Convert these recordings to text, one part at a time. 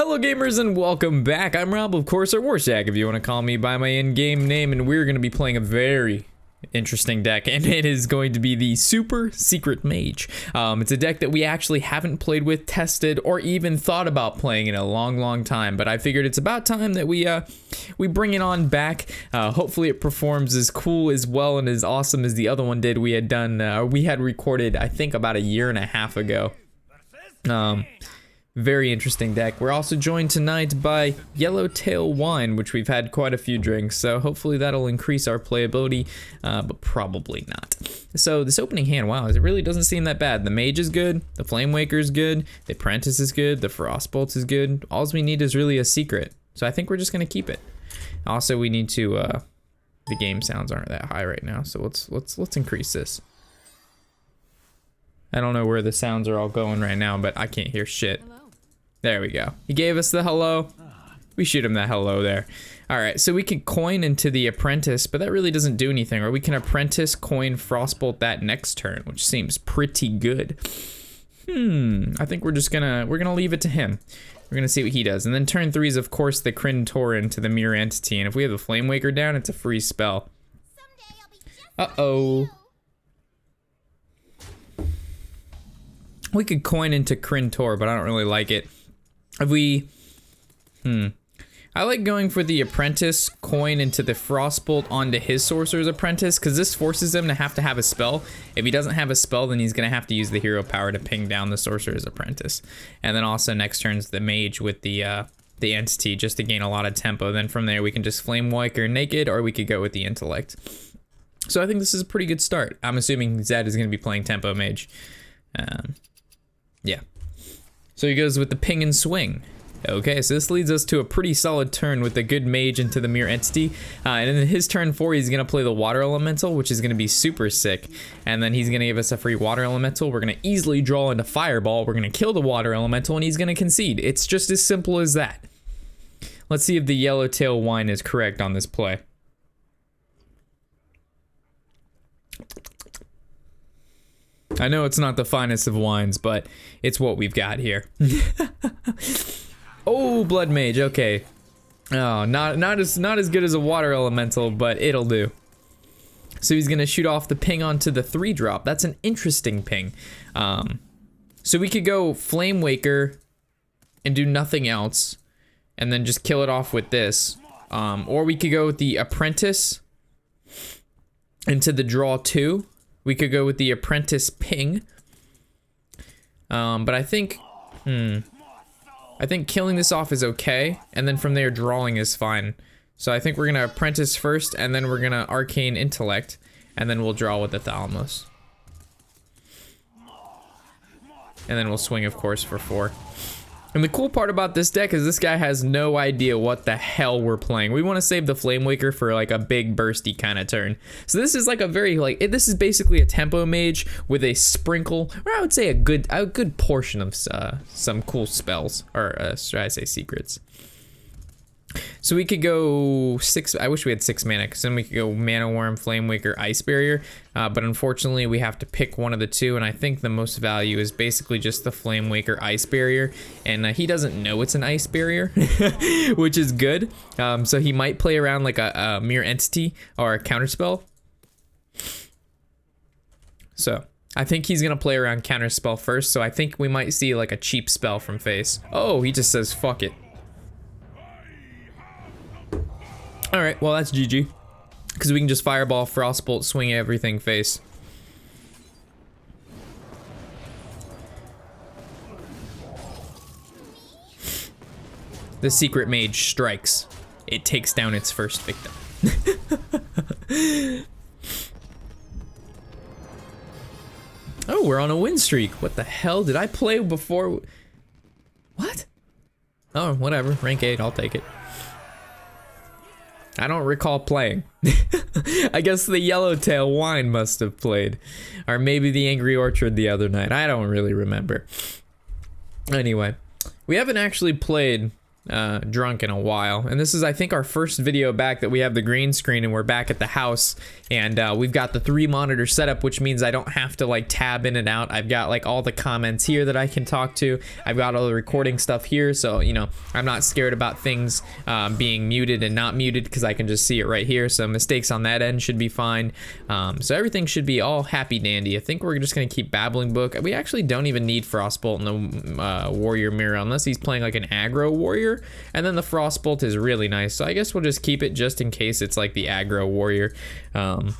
Hello gamers and welcome back. I'm Rob, of course, or Warshack if you want to call me by my in-game name, and we're going to be playing a very interesting deck, and it is going to be the Super Secret Mage. It's a deck that we actually haven't played with, tested, or even thought about playing in a long time, but I figured it's about time that we bring it on back. Hopefully it performs as cool, as well, and as awesome as the other one did. We had recorded, I think, about a year and a half ago. Very interesting deck. We're also joined tonight by Yellowtail Wine, which we've had quite a few drinks, so hopefully that'll increase our playability, but probably not. So this opening hand, wow, it really doesn't seem that bad. The Mage is good, the Flamewaker is good, the Apprentice is good, the Frostbolt is good. All we need is really a secret, so I think we're just gonna keep it. Also, we need to, the game sounds aren't that high right now, so let's increase this. I don't know where the sounds are all going right now, but I can't hear shit. There we go. He gave us the hello. We shoot him that hello there. Alright, so we can coin into the Apprentice, but that really doesn't do anything. Or we can Apprentice, coin, Frostbolt that next turn, which seems pretty good. I think we're gonna leave it to him. We're gonna see what he does. And then turn 3 is, of course, the Kryn Tauren to the Mirror Entity. And if we have the Flamewaker down, it's a free spell. Uh-oh. We could coin into Kryn Tauren, but I don't really like it. If we, I like going for the Apprentice, coin into the Frostbolt onto his Sorcerer's Apprentice, because this forces him to have a spell. If he doesn't have a spell, then he's going to have to use the hero power to ping down the Sorcerer's Apprentice. And then also next turn's the Mage with the Entity, just to gain a lot of tempo. Then from there we can just Flamewaker naked, or we could go with the Intellect. So I think this is a pretty good start. I'm assuming Zed is going to be playing Tempo Mage. Yeah. So he goes with the ping and swing. Okay, so this leads us to a pretty solid turn with a good Mage into the Mirror Entity. And in his turn 4, he's going to play the Water Elemental, which is going to be super sick. And then he's going to give us a free Water Elemental. We're going to easily draw into Fireball. We're going to kill the Water Elemental, and he's going to concede. It's just as simple as that. Let's see if the Yellowtail Wine is correct on this play. I know it's not the finest of wines, but it's what we've got here. Oh, Blood Mage, okay. Oh, not as good as a Water Elemental, but it'll do. So he's gonna shoot off the ping onto the 3-drop. That's an interesting ping. So we could go Flamewaker and do nothing else, and then just kill it off with this. Or we could go with the Apprentice into the draw 2. We could go with the Apprentice ping. But I think killing this off is okay, and then from there drawing is fine. So I think we're gonna Apprentice first, and then we're gonna Arcane Intellect, and then we'll draw with the Thalamus. And then we'll swing, of course, for 4. And the cool part about this deck is this guy has no idea what the hell we're playing. We want to save the Flamewaker for like a big bursty kind of turn. So this is like a very this is basically a Tempo Mage with a sprinkle, or I would say a good portion of some cool spells, or should I say secrets. So we could go 6, I wish we had 6 mana, because then we could go Mana Worm, Flamewaker, Ice Barrier, but unfortunately we have to pick one of the two, and I think the most value is basically just the Flamewaker Ice Barrier, and he doesn't know it's an Ice Barrier, which is good, so he might play around like a Mirror Entity or a Counterspell. So I think he's gonna play around Counterspell first, so I think we might see like a cheap spell from face. Oh, he just says fuck it. Alright, well that's GG. Because we can just Fireball, Frostbolt, swing everything face. The Secret Mage strikes. It takes down its first victim. Oh, we're on a win streak. What the hell? Did I play before? What? Oh, whatever. Rank 8, I'll take it. I don't recall playing. I guess the Yellowtail Wine must have played. Or maybe the Angry Orchard the other night. I don't really remember. Anyway, we haven't actually played drunk in a while, and this is, I think, our first video back that we have the green screen and we're back at the house, and we've got the 3 monitor setup, which means I don't have to like tab in and out. I've got like all the comments here that I can talk to. I've got all the recording stuff here, so you know, I'm not scared about things being muted and not muted because I can just see it right here. So mistakes on that end should be fine. So everything should be all happy dandy. I think we're just gonna keep Babbling Book. We actually don't even need Frostbolt in the Warrior Mirror unless he's playing like an aggro warrior. And then the Frostbolt is really nice, so I guess we'll just keep it just in case it's like the aggro warrior, or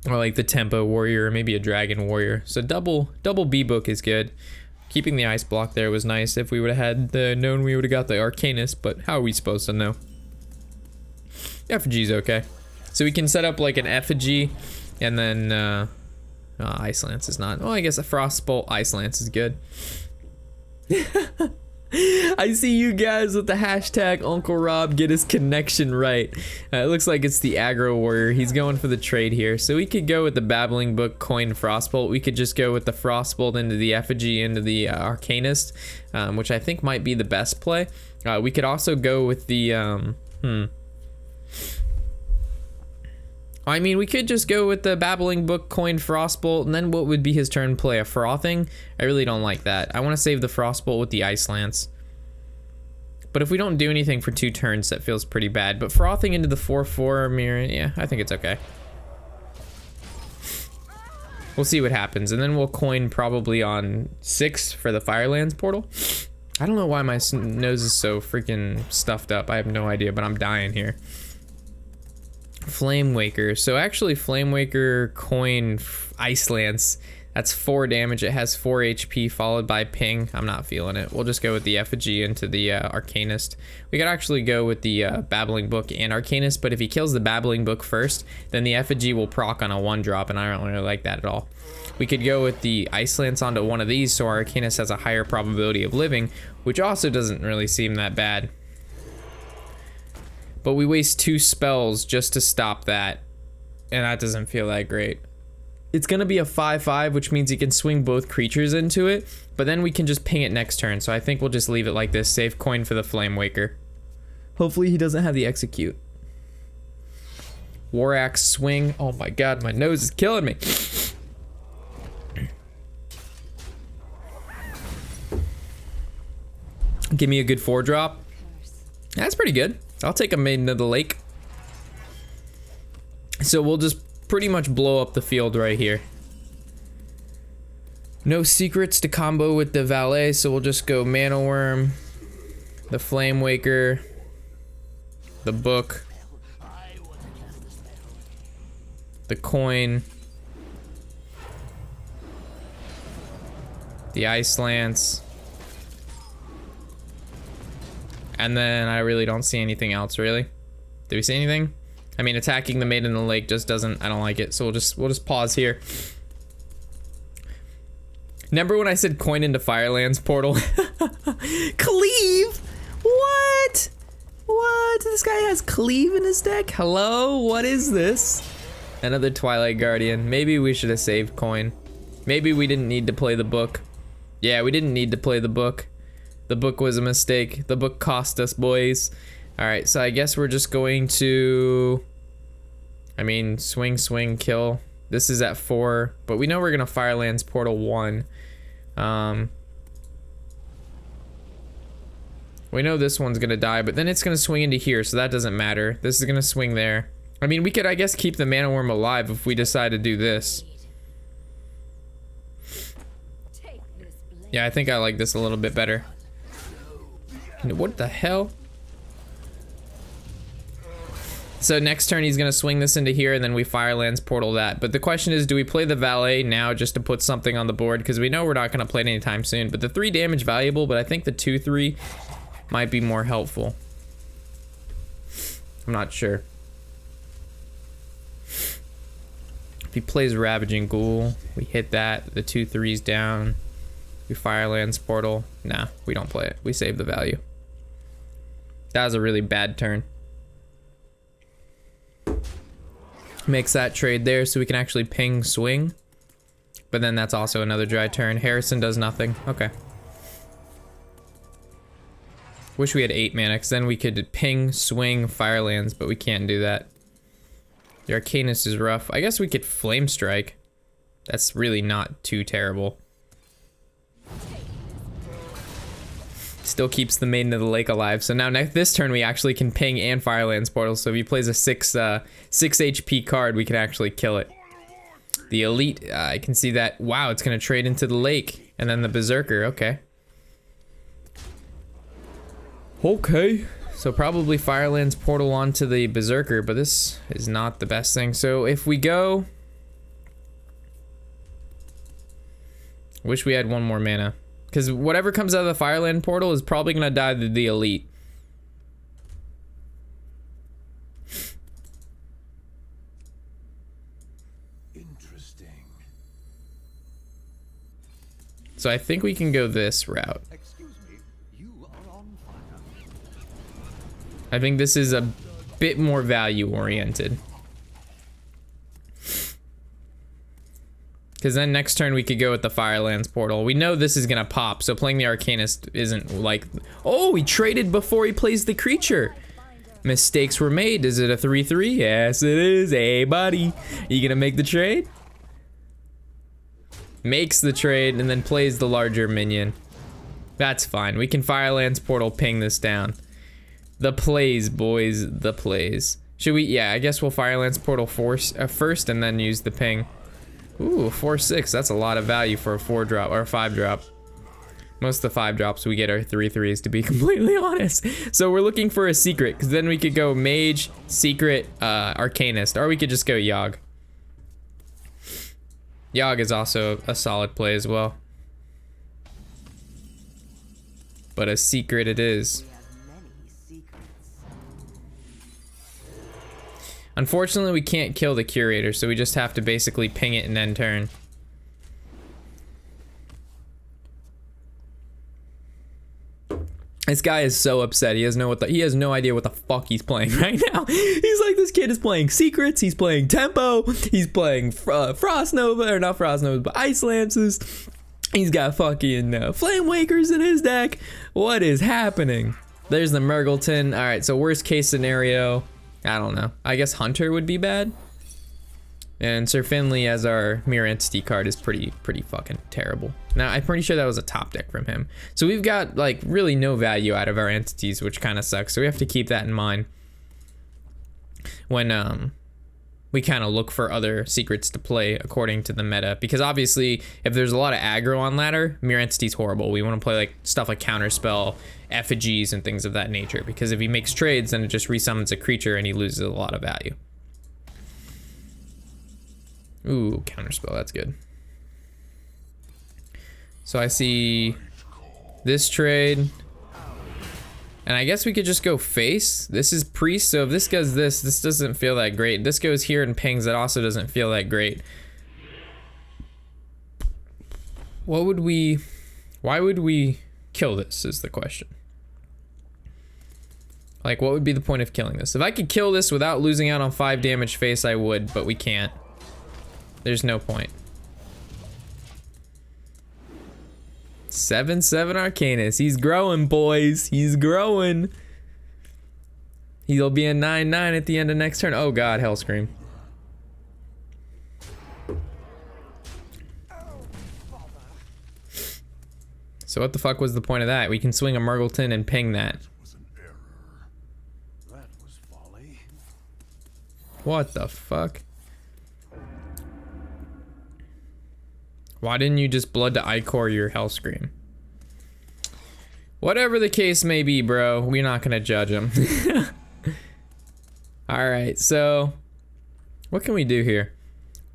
like the tempo warrior, or maybe a dragon warrior. So double B book is good. Keeping the ice block there was nice. If we would have had known, we would have got the Arcanist, but how are we supposed to know? Effigy's okay. So we can set up like an Effigy, and then Ice Lance is not. Well, I guess a Frostbolt Ice Lance is good. I see you guys with the hashtag Uncle Rob get his connection right. It looks like it's the aggro warrior. He's going for the trade here. So we could go with the Babbling Book, coin Frostbolt. We could just go with the Frostbolt into the Effigy, into the Arcanist, which I think might be the best play. We could also go with the, I mean, we could just go with the Babbling Book, coin Frostbolt, and then what would be his turn play? A Frothing? I really don't like that. I want to save the Frostbolt with the Ice Lance. But if we don't do anything for 2 turns, that feels pretty bad. But Frothing into the 4/4 mirror, yeah, I think it's okay. We'll see what happens, and then we'll coin probably on 6 for the Firelands portal. I don't know why my nose is so freaking stuffed up. I have no idea, but I'm dying here. Flame Waker. So actually Flame Waker, coin Ice Lance. That's 4 damage. It has 4 HP followed by ping. I'm not feeling it. We'll just go with the Effigy into the Arcanist. We could actually go with the Babbling Book and Arcanist, but if he kills the Babbling Book first, then the Effigy will proc on a 1-drop, and I don't really like that at all. We could go with the Ice Lance onto one of these, so our Arcanist has a higher probability of living, which also doesn't really seem that bad. But we waste 2 spells just to stop that, and that doesn't feel that great. It's gonna be a 5/5, which means he can swing both creatures into it, but then we can just ping it next turn, so I think we'll just leave it like this. Save coin for the Flame Waker. Hopefully he doesn't have the execute. War Axe swing. Oh my god, my nose is killing me. Give me a good 4-drop. That's pretty good. I'll take a Maiden of the Lake. So we'll just pretty much blow up the field right here. No secrets to combo with the Valet, so we'll just go Mana Worm, the Flame Waker, the Book, the coin, the Ice Lance, and then I really don't see anything else, really. Did we see anything? I mean, attacking the Maiden in the Lake just doesn't, I don't like it, so we'll just pause here. Remember when I said coin into Firelands portal? Cleave? What? What? This guy has Cleave in his deck? Hello? What is this? Another Twilight Guardian. Maybe we should have saved coin. Maybe we didn't need to play the Book. Yeah, we didn't need to play the Book. The Book was a mistake. The Book cost us, boys. Alright, so I guess we're just going to, I mean, swing, kill. This is at 4, but we know we're gonna Firelands portal 1. We know this one's gonna die, but then it's gonna swing into here, so that doesn't matter. This is gonna swing there. I mean, we could, I guess, keep the Mana Worm alive if we decide to do this. Yeah, I think I like this a little bit better. What the hell? So next turn he's gonna swing this into here, and then we Firelands portal that. But the question is, do we play the Valet now just to put something on the board? Because we know we're not gonna play it anytime soon. But the 3 damage valuable, but I think the 2/3 might be more helpful. I'm not sure. If he plays Ravaging Ghoul, we hit that. The 2/3's down. We Firelands portal. Nah, we don't play it. We save the value. That was a really bad turn. Makes that trade there so we can actually ping swing. But then that's also another dry turn. Harrison does nothing. Okay. Wish we had 8 mana, because then we could ping, swing, Firelands, but we can't do that. The Arcanist is rough. I guess we could Flame Strike. That's really not too terrible. Still keeps the Maiden of the Lake alive. So now this turn we actually can ping and Firelands Portal. So if he plays a 6 HP card, we can actually kill it. The Elite, I can see that. Wow, it's gonna trade into the Lake. And then the Berserker, okay. Okay, so probably Firelands Portal onto the Berserker, but this is not the best thing. So if we go... Wish we had 1 more mana. Because whatever comes out of the Fireland Portal is probably going to die to the Elite. Interesting. So I think we can go this route. Excuse me, you are on fire. I think this is a bit more value oriented. Because then next turn we could go with the Firelands Portal. We know this is gonna pop, so playing the Arcanist isn't like... Oh, he traded before he plays the creature. Mistakes were made. Is it a 3/3? Yes, it is. Hey, buddy. You gonna make the trade? Makes the trade and then plays the larger minion. That's fine. We can Firelands Portal ping this down. The plays, boys. The plays. Should we? Yeah, I guess we'll Firelands Portal first and then use the ping. Ooh, 4/6. That's a lot of value for a 4-drop or a 5-drop. Most of the 5-drops we get are 3/3s, to be completely honest. So we're looking for a secret, because then we could go Mage, Secret, Arcanist, or we could just go Yogg. Yogg is also a solid play as well. But a secret it is. Unfortunately, we can't kill the Curator, so we just have to basically ping it and end turn. This guy is so upset. He has no idea what the fuck he's playing right now. He's like, this kid is playing Secrets, he's playing Tempo, he's playing Frost Nova, or not Frost Nova, but Ice Lances. He's got fucking Flame Wakers in his deck. What is happening? There's the Murgleton. All right, so worst case scenario. I don't know. I guess Hunter would be bad. And Sir Finley as our Mirror Entity card is pretty fucking terrible. Now, I'm pretty sure that was a top deck from him. So we've got, like, really no value out of our entities, which kind of sucks. So we have to keep that in mind when we kind of look for other secrets to play according to the meta. Because obviously, if there's a lot of aggro on ladder, Mirror Entity's horrible. We want to play like stuff like Counterspell, Effigies, and things of that nature. Because if he makes trades, then it just resummons a creature and he loses a lot of value. Ooh, Counterspell, that's good. So I see this trade. And I guess we could just go face. This is priest, so if this goes this doesn't feel that great. This goes here and pings, that also doesn't feel that great. Why would we kill this is the question. Like, what would be the point of killing this? If I could kill this without losing out on 5 damage face, I would, but we can't. There's no point. 7/7 Arcanist. He's growing, boys. He's growing. He'll be a 9/9 at the end of next turn. Oh god, Hellscream. So what the fuck was the point of that? We can swing a Murgleton and ping that. That was folly. What the fuck? Why didn't you just blood to Icor your Hellscream? Whatever the case may be, bro, we're not gonna judge him. Alright, so what can we do here?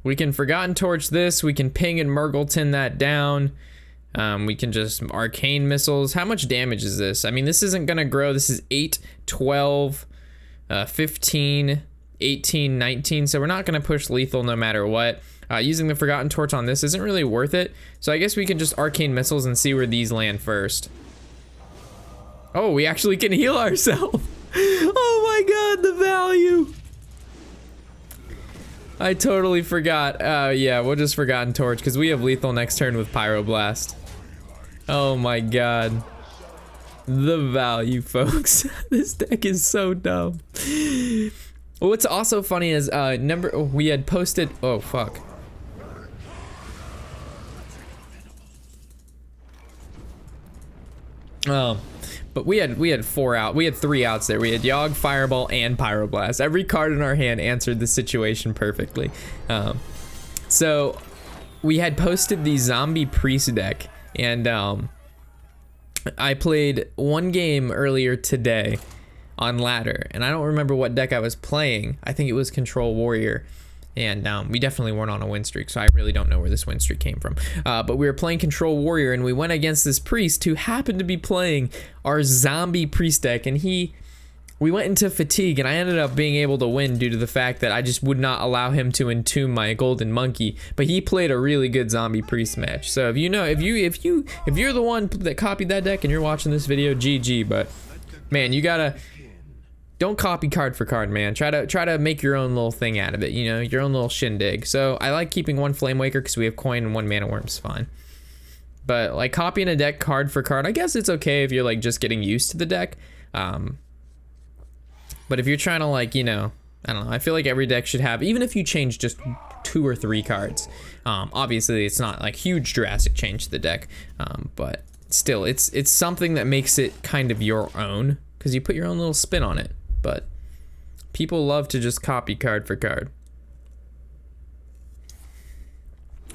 We can Forgotten Torch this, we can ping and Murgleton that down. We can just Arcane Missiles. How much damage is this? I mean, this isn't gonna grow. This is 8, 12, 15, 18, 19, so we're not gonna push lethal no matter what. Using the Forgotten Torch on this isn't really worth it, so I guess we can just Arcane Missiles and see where these land first. Oh, we actually can heal ourselves. Oh my god, the value. I totally forgot. Yeah, we'll just Forgotten Torch because we have lethal next turn with Pyroblast. Oh my god. The value, folks. This deck is so dumb. What's also funny is we had posted. Oh fuck. But we had 3 outs there. We had Yogg, Fireball, and Pyroblast. Every card in our hand answered the situation perfectly. So we had posted the Zombie Priest deck, and I played one game earlier today on ladder, and I don't remember what deck I was playing. I think it was Control Warrior, and we definitely weren't on a win streak, so I really don't know where this win streak came from. But we were playing Control Warrior, and we went against this priest who happened to be playing our Zombie Priest deck, and we went into fatigue, and I ended up being able to win due to the fact that I just would not allow him to entomb my golden monkey. But he played a really good Zombie Priest match. So if you're the one that copied that deck and you're watching this video, GG. But man, you gotta don't copy card for card, man. Try to make your own little thing out of it. You know, your own little shindig. So I like keeping 1 Flame Waker because we have coin and 1 Mana Worm's fine. But like copying a deck card for card, I guess it's okay if you're like just getting used to the deck. But if you're trying to like, you know, I don't know, I feel like every deck should have, even if you change just 2 or 3 cards, obviously it's not like huge drastic change to the deck, but still it's something that makes it kind of your own because you put your own little spin on it. But people love to just copy card for card.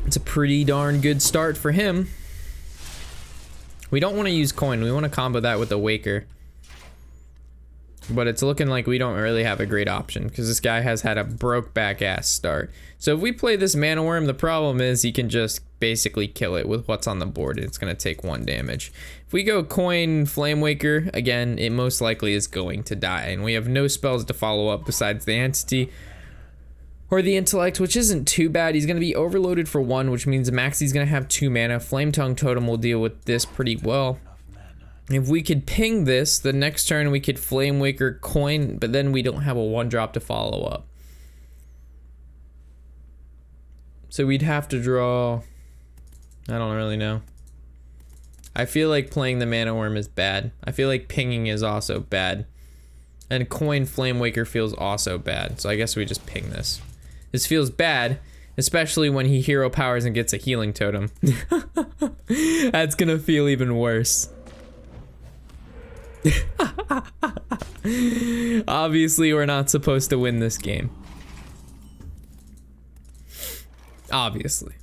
It's a pretty darn good start for him. We don't want to use coin, we want to combo that with a Waker. But it's looking like we don't really have a great option because this guy has had a broke back ass start. So if we play this Mana Worm, the problem is he can just basically kill it with what's on the board. It's going to take 1 damage. If we go coin Flame Waker, again, it most likely is going to die. And we have no spells to follow up besides the Entity or the Intellect, which isn't too bad. He's going to be overloaded for 1, which means Maxie's going to have 2 mana. Flame Tongue Totem will deal with this pretty well. If we could ping this, the next turn we could Flame Waker coin, but then we don't have a 1-drop to follow up. So we'd have to draw, I don't really know. I feel like playing the Mana Worm is bad. I feel like pinging is also bad. And coin Flame Waker feels also bad. So I guess we just ping this. This feels bad, especially when he hero powers and gets a healing totem. That's gonna feel even worse. Obviously, we're not supposed to win this game. Obviously.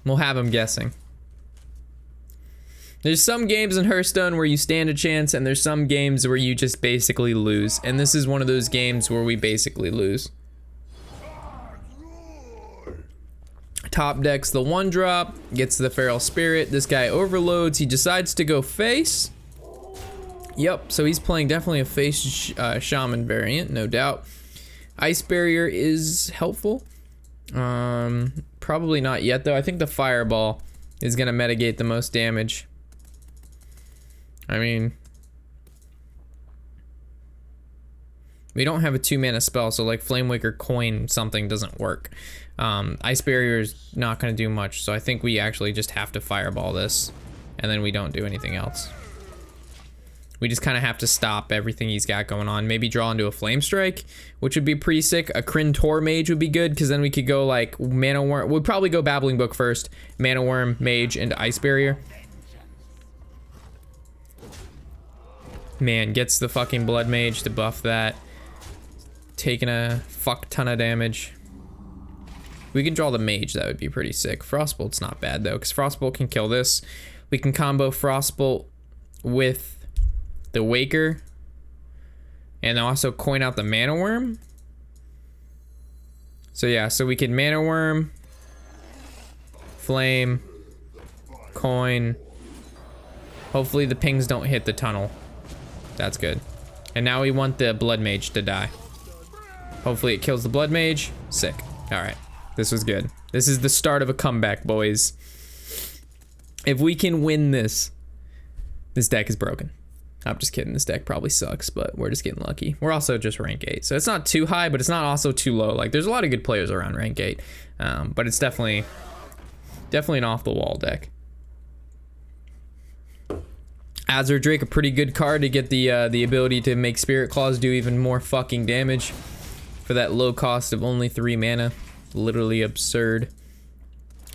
We'll have him guessing. There's some games in Hearthstone where you stand a chance, and there's some games where you just basically lose. And this is one of those games where we basically lose. Top decks the 1-drop, gets the Feral Spirit. This guy overloads. He decides to go face. Yep, so he's playing definitely a face Shaman variant, no doubt. Ice Barrier is helpful. Probably not yet, though. I think the Fireball is going to mitigate the most damage. I mean, we don't have a 2-mana spell, so like Flame Waker coin something doesn't work. Ice Barrier is not going to do much, so I think we actually just have to Fireball this, and then we don't do anything else. We just kind of have to stop everything he's got going on. Maybe draw into a Flame Strike, which would be pretty sick. A Kryn Tor Mage would be good, because then we could go like Mana Worm. We'd probably go Babbling Book first, Mana Worm, Mage, and Ice Barrier. Man, gets the fucking Blood Mage to buff that. Taking a fuck ton of damage. We can draw the Mage, that would be pretty sick. Frostbolt's not bad though, because Frostbolt can kill this. We can combo Frostbolt with the Waker, and also coin out the Mana Worm. So yeah, so we can Mana Worm, Flame, coin. Hopefully the pings don't hit the tunnel. That's good. And now we want the Blood Mage to die. Hopefully it kills the Blood Mage. Sick. Alright. This was good. This is the start of a comeback, boys. If we can win this, this deck is broken. I'm just kidding. This deck probably sucks, but we're just getting lucky. We're also just rank 8. So it's not too high, but it's not also too low. Like, there's a lot of good players around rank 8. But it's definitely an off-the-wall deck. Azure Drake, a pretty good card to get the ability to make Spirit Claws do even more fucking damage for that low cost of only 3 mana. Literally absurd.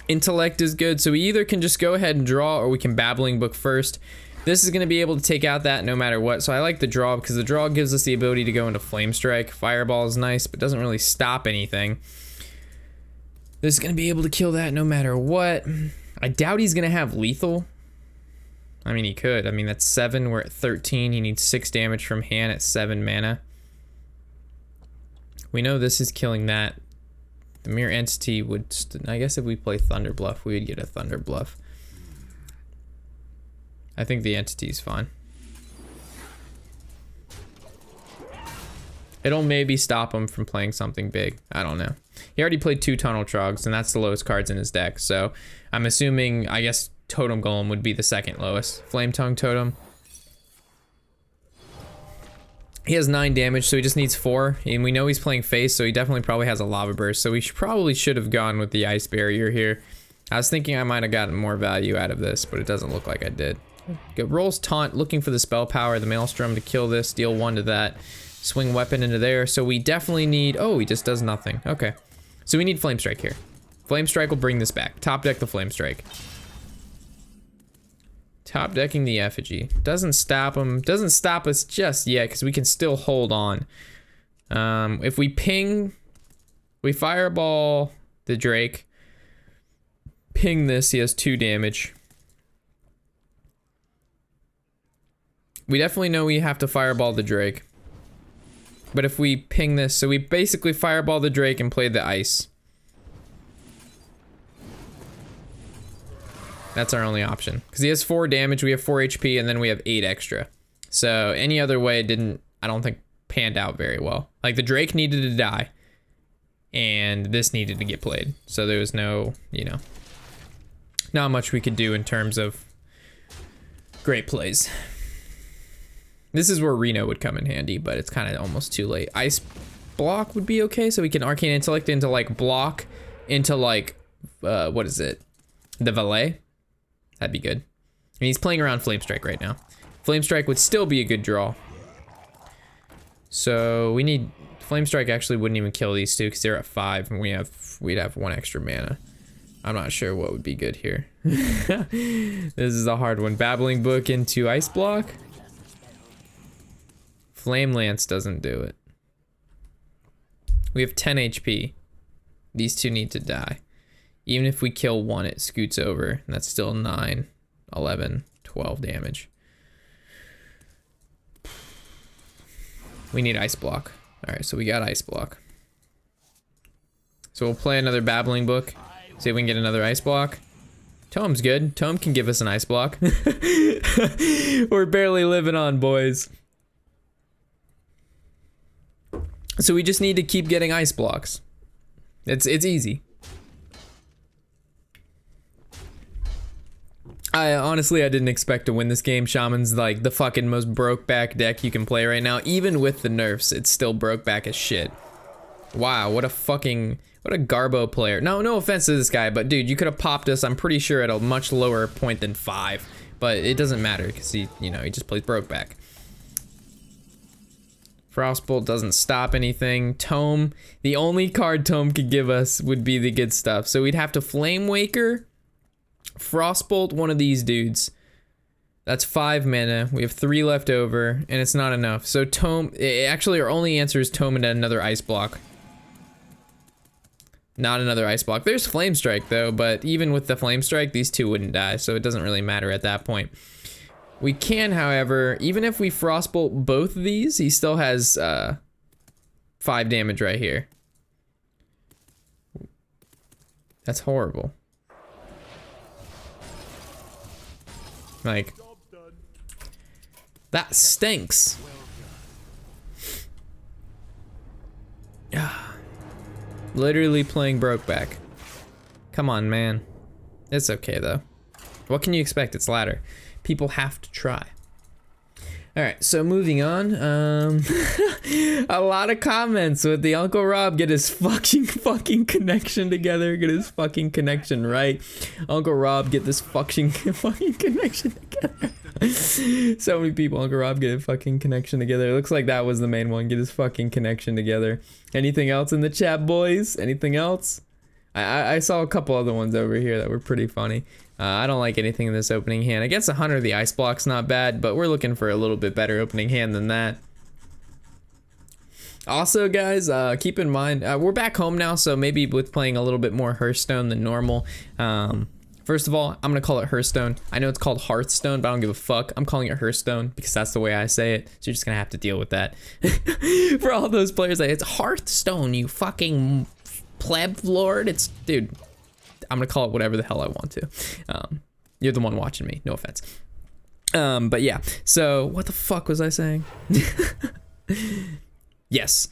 Intellect is good, so we either can just go ahead and draw, or we can Babbling Book first. This is going to be able to take out that no matter what, so I like the draw because the draw gives us the ability to go into Flame Strike. Fireball is nice, but doesn't really stop anything. This is going to be able to kill that no matter what. I doubt he's going to have lethal. I mean, he could. I mean, that's 7. We're at 13. He needs 6 damage from hand at 7 mana. We know this is killing that. The Mere Entity would... I guess if we play Thunder Bluff, we would get a Thunder Bluff. I think the Entity's fine. It'll maybe stop him from playing something big. I don't know. He already played 2 Tunnel Trogs, and that's the lowest cards in his deck. So I'm assuming, I guess, Totem Golem would be the second lowest. Flame Tongue Totem. He has 9 damage, so he just needs 4. And we know he's playing face, so he definitely probably has a Lava Burst. So we probably should have gone with the Ice Barrier here. I was thinking I might have gotten more value out of this, but it doesn't look like I did. Good. Rolls Taunt, looking for the Spell Power, the Maelstrom to kill this, deal 1 to that. Swing Weapon into there, so we definitely need... Oh, he just does nothing. Okay. So we need Flame Strike here. Flame Strike will bring this back. Top deck the Flame Strike. Top decking the Effigy. Doesn't stop him. Doesn't stop us just yet, because we can still hold on. If we ping... We Fireball the Drake. Ping this, he has 2 damage. We definitely know we have to Fireball the Drake. But if we ping this, so we basically Fireball the Drake and play the Ice. That's our only option. Because he has 4 damage, we have 4 HP, and then we have 8 extra. So any other way it didn't, I don't think, panned out very well. Like the Drake needed to die. And this needed to get played. So there was no, you know, not much we could do in terms of great plays. This is where Reno would come in handy, but it's kind of almost too late. Ice Block would be okay, so we can Arcane Intellect into like block into like, what is it? The Valet? That'd be good. And he's playing around Flame Strike right now. Flame Strike would still be a good draw. So we need, Flame Strike actually wouldn't even kill these two because they're at 5 and we'd have 1 extra mana. I'm not sure what would be good here. This is a hard one. Babbling Book into Ice Block. Flame Lance doesn't do it. We have 10 HP. These two need to die. Even if we kill 1, it scoots over. And that's still 9, 11, 12 damage. We need Ice Block. Alright, so we got Ice Block. So we'll play another Babbling Book. See if we can get another Ice Block. Tome's good. Tome can give us an Ice Block. We're barely living on, boys. So we just need to keep getting Ice Blocks. It's easy. Honestly, I didn't expect to win this game. Shaman's like the fucking most broke back deck you can play right now. Even with the nerfs, it's still broke back as shit. Wow, what a Garbo player. No offense to this guy, but dude, you could have popped us, I'm pretty sure, at a much lower point than 5. But it doesn't matter, because he just plays broke back. Frostbolt doesn't stop anything. Tome, the only card Tome could give us would be the good stuff. So we'd have to Flame Waker, Frostbolt one of these dudes. That's 5 mana. We have 3 left over, and it's not enough. So Tome, actually our only answer is Tome and another Ice Block. Not another Ice Block. There's Flame Strike though, but even with the Flame Strike, these two wouldn't die, so it doesn't really matter at that point. We can, however, even if we Frostbolt both of these, he still has 5 damage right here. That's horrible. Like, that stinks. Literally playing Brokeback. Come on, man. It's okay though. What can you expect? It's ladder. People have to try. All right, so moving on. A lot of comments with the Uncle Rob get his fucking connection together. Get his fucking connection right. Uncle Rob, get this fucking connection together. So many people. Uncle Rob, get a fucking connection together. It looks like that was the main one. Get his fucking connection together. Anything else in the chat, boys? Anything else? I saw a couple other ones over here that were pretty funny. I don't like anything in this opening hand. I guess a Hunter the Ice Block's not bad, but we're looking for a little bit better opening hand than that. Also, guys, keep in mind, we're back home now, so maybe with playing a little bit more Hearthstone than normal. First of all, I'm going to call it Hearthstone. I know it's called Hearthstone, but I don't give a fuck. I'm calling it Hearthstone because that's the way I say it, so you're just going to have to deal with that. For all those players, like, it's Hearthstone, you fucking pleb lord. It's, dude, I'm gonna call it whatever the hell I want to. You're the one watching me, no offense. But yeah, so what the fuck was I saying? Yes,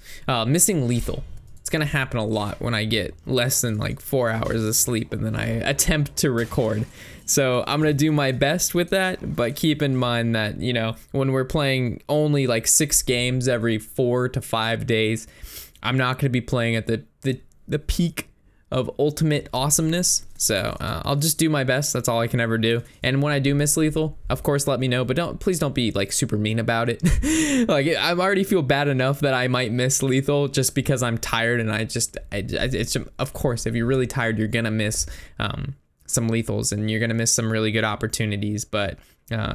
missing lethal. It's gonna happen a lot when I get less than like 4 hours of sleep and then I attempt to record. So I'm gonna do my best with that, but keep in mind that, you know, when we're playing only like 6 games every 4 to 5 days, I'm not gonna be playing at the peak of ultimate awesomeness. So I'll just do my best. That's all I can ever do. And when I do miss lethal, of course, let me know, but please don't be like super mean about it. Like, I already feel bad enough that I might miss lethal just because I'm tired, and it's of course, if you're really tired, you're gonna miss some lethals and you're gonna miss some really good opportunities, but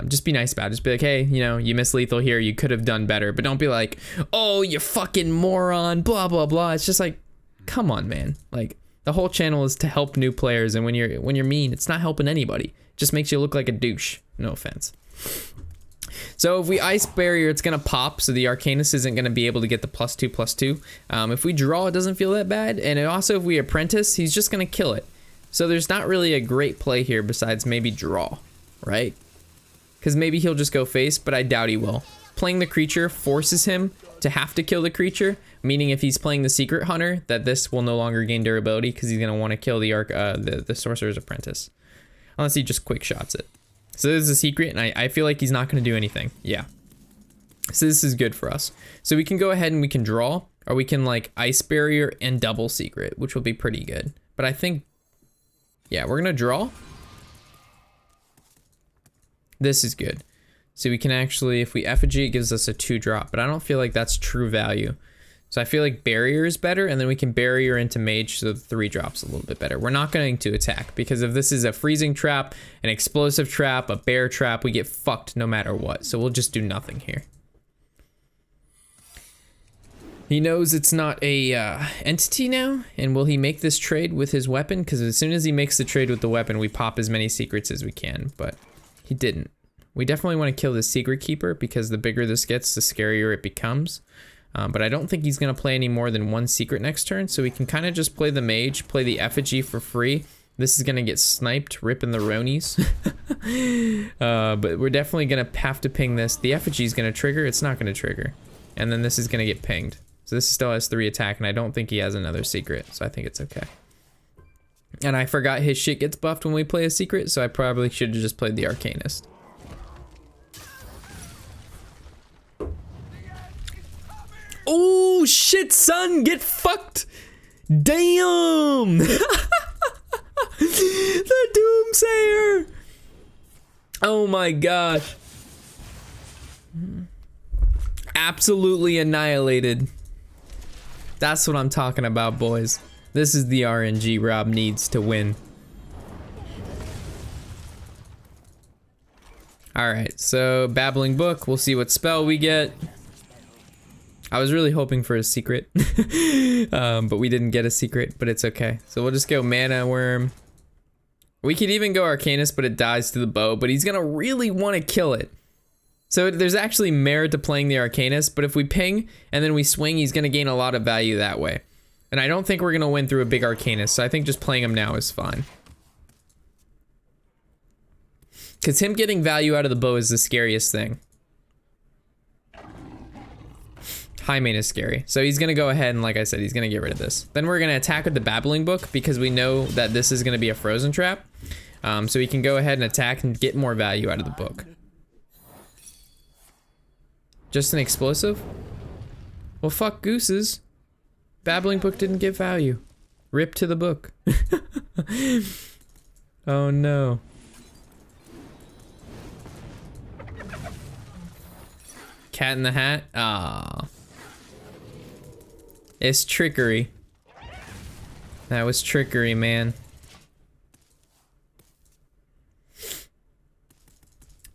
just be nice about it. Just be like, hey, you know, you missed lethal here, you could have done better, but don't be like, oh, you fucking moron, blah blah blah. It's just like, come on, man. Like, the whole channel is to help new players, and when you're mean, it's not helping anybody. It just makes you look like a douche. No offense. So if we ice barrier, it's gonna pop, so the Arcanist isn't gonna be able to get the +2/+2. If we draw, it doesn't feel that bad, and also if we apprentice, he's just gonna kill it. So there's not really a great play here besides maybe draw, right? Because maybe he'll just go face, but I doubt he will. Playing the creature forces him to have to kill the creature, meaning if he's playing the Secret Hunter, that this will no longer gain durability because he's gonna want to kill the Sorcerer's Apprentice, unless he just quick shots it. So this is a secret, and I feel like he's not gonna do anything. Yeah. So this is good for us. So we can go ahead and we can draw, or we can like ice barrier and double secret, which will be pretty good. But I think, yeah, we're gonna draw. This is good. So we can actually, if we effigy, it gives us a 2-drop, but I don't feel like that's true value. So I feel like barrier is better, and then we can barrier into mage, so the 3 drops a little bit better. We're not going to attack, because if this is a freezing trap, an explosive trap, a bear trap, we get fucked no matter what. So we'll just do nothing here. He knows it's not a entity now, and will he make this trade with his weapon? Because as soon as he makes the trade with the weapon, we pop as many secrets as we can, but he didn't. We definitely want to kill the Secret Keeper, because the bigger this gets, the scarier it becomes. But I don't think he's going to play any more than 1 secret next turn, so we can kind of just play the Mage, play the effigy for free. This is going to get sniped, ripping the Ronies. But we're definitely going to have to ping this. The effigy is going to trigger. It's not going to trigger. And then this is going to get pinged. So this still has 3 attack, and I don't think he has another secret, so I think it's okay. And I forgot his shit gets buffed when we play a secret, so I probably should have just played the Arcanist. Oh shit, son, get fucked. Damn. The Doomsayer. Oh my gosh. Absolutely annihilated. That's what I'm talking about, boys. This is the RNG Rob needs to win. Alright, so Babbling Book. We'll see what spell we get. I was really hoping for a secret, but we didn't get a secret, but it's okay. So we'll just go Mana Worm. We could even go Arcanist, but it dies to the bow, but he's gonna really want to kill it. So there's actually merit to playing the Arcanist, but if we ping and then we swing, he's gonna gain a lot of value that way. And I don't think we're gonna win through a big Arcanist, so I think just playing him now is fine. Because him getting value out of the bow is the scariest thing. High main is scary. So he's gonna go ahead and, like I said, he's gonna get rid of this. Then we're gonna attack with the Babbling Book because we know that this is gonna be a frozen trap. So we can go ahead and attack and get more value out of the book. Just an explosive? Well, fuck gooses. Babbling book didn't give value. Rip to the book. Oh no. Cat in the Hat? Ah. It's trickery. That was trickery, man.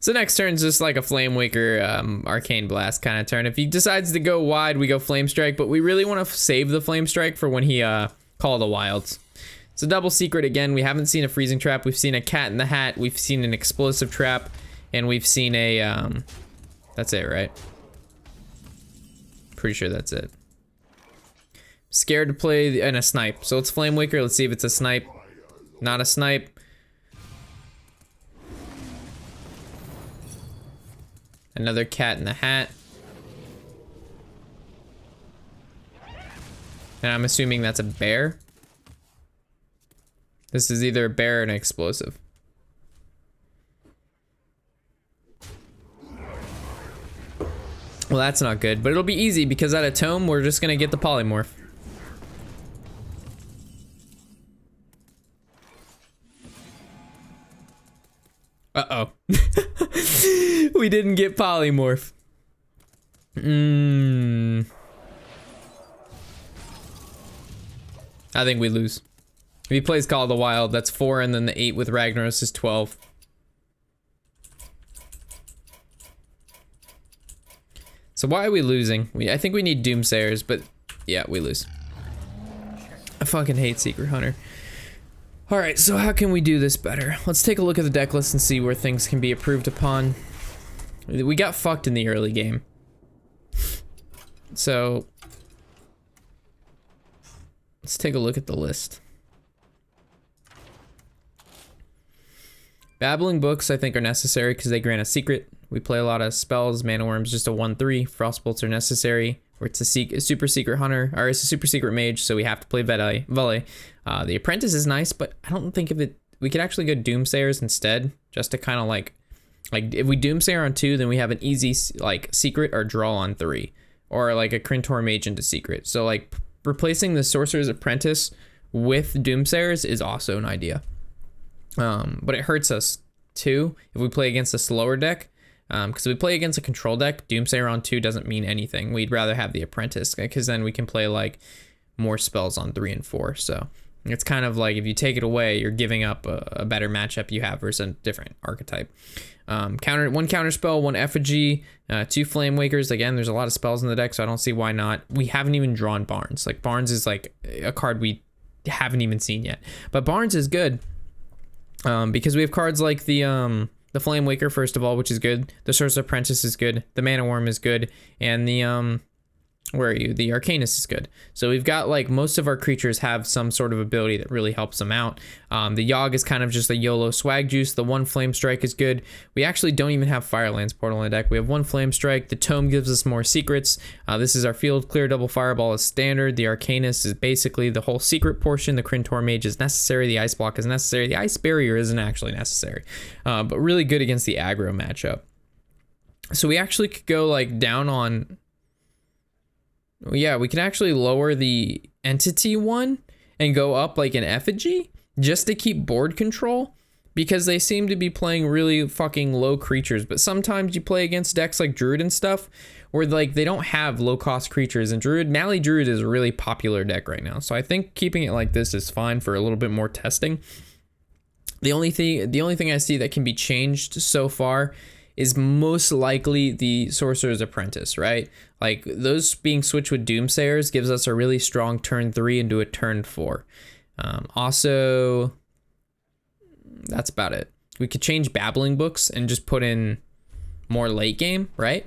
So next turn's just like a Flame Waker, Arcane Blast kind of turn. If he decides to go wide, we go Flame Strike, but we really want to save the Flame Strike for when he Call the Wilds. So double secret again. We haven't seen a Freezing Trap. We've seen a Cat in the Hat. We've seen an Explosive Trap, and we've seen a that's it, right? Pretty sure that's it. Scared to play in a snipe. So it's Flame Waker. Let's see if it's a snipe. Not a snipe. Another Cat in the Hat. And I'm assuming that's a bear. This is either a bear or an explosive. Well, that's not good, but it'll be easy because at a tome, we're just gonna get the polymorph. Uh-oh. We didn't get polymorph. I think we lose. If he plays Call of the Wild, that's 4, and then the 8 with Ragnaros is 12. So why are we losing? I think we need Doomsayers, but yeah, we lose. I fucking hate Secret Hunter. Alright, so how can we do this better? Let's take a look at the deck list and see where things can be improved upon. We got fucked in the early game. So let's take a look at the list. Babbling Books I think are necessary because they grant a secret. We play a lot of spells. Mana Worm's just a 1/3. Frostbolts are necessary. Or it's a super secret hunter, or it's a super secret mage, so we have to play Volley. The Apprentice is nice, but I don't think we could actually go Doomsayers instead, just to kind of like if we Doomsayer on 2, then we have an easy like secret or draw on 3, or like a Crintor Mage into secret. So like replacing the Sorcerer's Apprentice with Doomsayers is also an idea, but it hurts us too if we play against a slower deck. Because if we play against a control deck, Doomsayer on 2 doesn't mean anything. We'd rather have the Apprentice, because then we can play like more spells on 3 and 4. So it's kind of like if you take it away, you're giving up a better matchup you have versus a different archetype. One counter spell, 1 effigy, 2 Flame Wakers. Again, there's a lot of spells in the deck, so I don't see why not. We haven't even drawn Barnes. Like Barnes is like a card we haven't even seen yet. But Barnes is good because we have cards like the Flame Waker, first of all, which is good. The Sorcerer's Apprentice is good. The Mana Worm is good. And the, where are you? The Arcanist is good. So we've got, like, most of our creatures have some sort of ability that really helps them out. The Yogg is kind of just a YOLO swag juice. The 1 Flame Strike is good. We actually don't even have Firelands Portal in the deck. We have 1 Flame Strike. The Tome gives us more secrets. This is our field clear. Double Fireball is standard. The Arcanist is basically the whole secret portion. The Crintor Mage is necessary. The Ice Block is necessary. The Ice Barrier isn't actually necessary, but really good against the aggro matchup. So we actually could go, like, down on... Yeah, we can actually lower the entity one and go up like an effigy just to keep board control, because they seem to be playing really fucking low creatures. But sometimes you play against decks like Druid and stuff where like they don't have low cost creatures, and Mally Druid is a really popular deck right now. So I think keeping it like this is fine for a little bit more testing. The only thing I see that can be changed so far is most likely the Sorcerer's Apprentice, right? Like those being switched with Doomsayers gives us a really strong turn 3 into a turn 4. Also, that's about it. We could change Babbling Books and just put in more late game, right?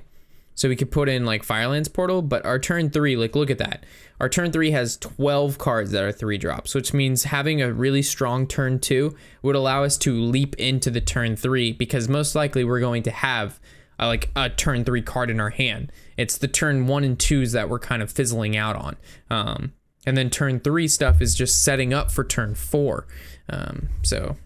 So we could put in like Firelands Portal, but our turn 3, like look at that. Our turn 3 has 12 cards that are 3 drops, which means having a really strong turn 2 would allow us to leap into the turn 3, because most likely we're going to have like a turn 3 card in our hand. It's the turn 1 and 2s that we're kind of fizzling out on. And then turn 3 stuff is just setting up for turn 4. So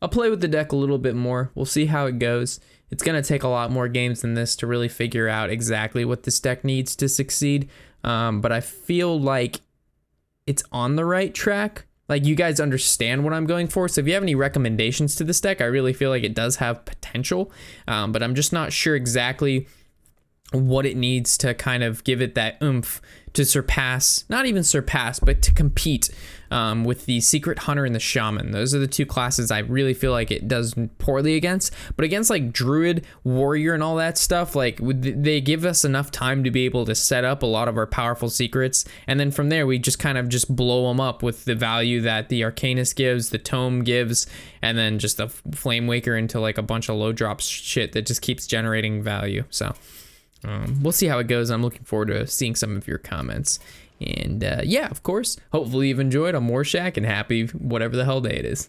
I'll play with the deck a little bit more. We'll see how it goes. It's going to take a lot more games than this to really figure out exactly what this deck needs to succeed. But I feel like it's on the right track. Like, you guys understand what I'm going for. So if you have any recommendations to this deck, I really feel like it does have potential. But I'm just not sure exactly what it needs to kind of give it that oomph to surpass, not even surpass, but to compete with the Secret Hunter and the Shaman. Those are the two classes I really feel like it does poorly against. But against like Druid, Warrior, and all that stuff, like they give us enough time to be able to set up a lot of our powerful secrets. And then from there, we just kind of just blow them up with the value that the Arcanist gives, the Tome gives, and then just the Flame Waker into like a bunch of low drop shit that just keeps generating value. So we'll see how it goes. I'm looking forward to seeing some of your comments. And yeah, of course, hopefully you've enjoyed. I'm Warshack and happy whatever the hell day it is.